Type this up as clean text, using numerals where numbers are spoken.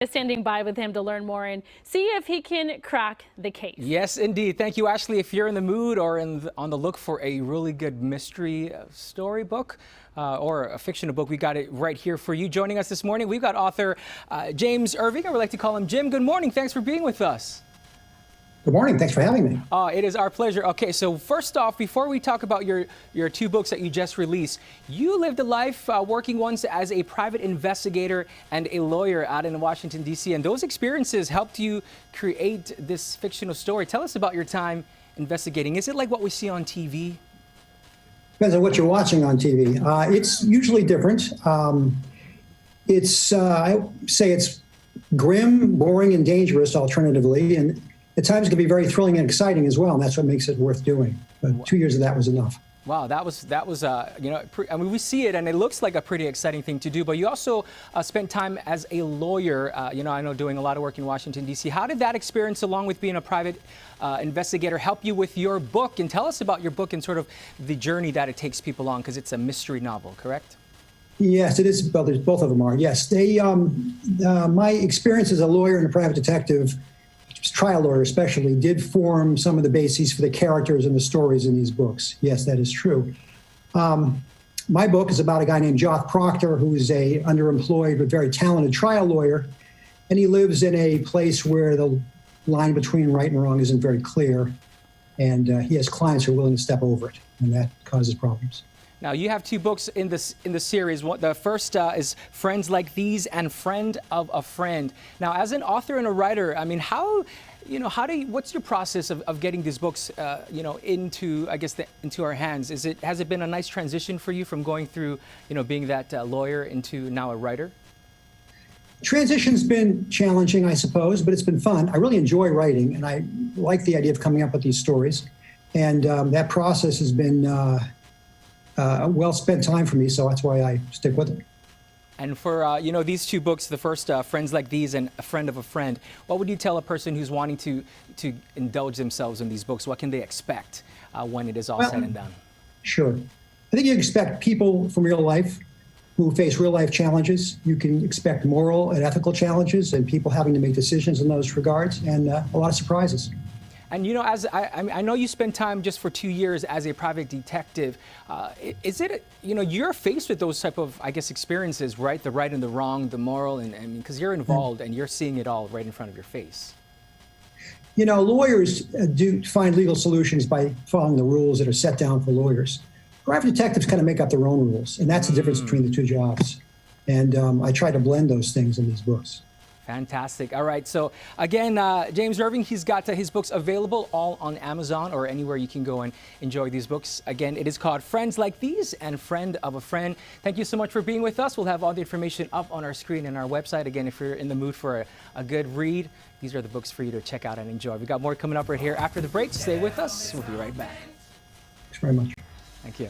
Standing by with him to learn more and see if he can crack the case. Yes, indeed. Thank you, Ashley. If you're in the mood or on the look for a really good mystery storybook or a fictional book, we got it right here for you. Joining us this morning, we've got author James Irving. I would like to call him Jim. Good morning. Thanks for being with us. Good morning. Thanks for having me. It is our pleasure. Okay, so first off, before we talk about your two books that you just released, you lived a life working once as a private investigator and a lawyer out in Washington, D.C., and those experiences helped you create this fictional story. Tell us about your time investigating. Is it like what we see on TV? Depends on what you're watching on TV. It's usually different. I say it's grim, boring, and dangerous alternatively, and at times it can be very thrilling and exciting as well, and that's what makes it worth doing. But 2 years of that was enough. Wow, that was I mean, we see it and it looks like a pretty exciting thing to do, but you also spent time as a lawyer, I know doing a lot of work in Washington, D.C. How did that experience, along with being a private investigator, help you with your book? And tell us about your book and sort of the journey that it takes people on, because it's a mystery novel, correct? Yes, it is. Both of them are. Yes, my experience as a lawyer and a private detective, trial lawyer especially, did form some of the bases for the characters and the stories in these books. Yes, that is true. My book is about a guy named Joth Proctor, who is a underemployed but very talented trial lawyer, and he lives in a place where the line between right and wrong isn't very clear, and he has clients who are willing to step over it, and that causes problems. Now, you have two books in the series. The first is Friends Like These and Friend of a Friend. Now, as an author and a writer, I mean, what's your process of getting these books, into our hands? Has it been a nice transition for you from going through, being that lawyer into now a writer? Transition's been challenging, I suppose, but it's been fun. I really enjoy writing, and I like the idea of coming up with these stories. And that process has been well spent time for me, so that's why I stick with it. And for these two books, the first Friends Like These and A Friend of a Friend, what would you tell a person who's wanting to indulge themselves in these books? What can they expect when it is all said and done? Sure. I think you expect people from real life who face real life challenges. You can expect moral and ethical challenges and people having to make decisions in those regards, and a lot of surprises. And as I know you spent time just for 2 years as a private detective. Is it, you're faced with those type of, experiences, right? The right and the wrong, the moral, and because you're involved and you're seeing it all right in front of your face. Lawyers do find legal solutions by following the rules that are set down for lawyers. Private detectives kind of make up their own rules, and that's the difference between the two jobs. And I try to blend those things in these books. Fantastic. All right. So again, James Irving, he's got his books available all on Amazon or anywhere you can go and enjoy these books. Again, it is called Friends Like These and Friend of a Friend. Thank you so much for being with us. We'll have all the information up on our screen and our website. Again, if you're in the mood for a good read, these are the books for you to check out and enjoy. We've got more coming up right here after the break. Stay with us. We'll be right back. Thanks very much. Thank you.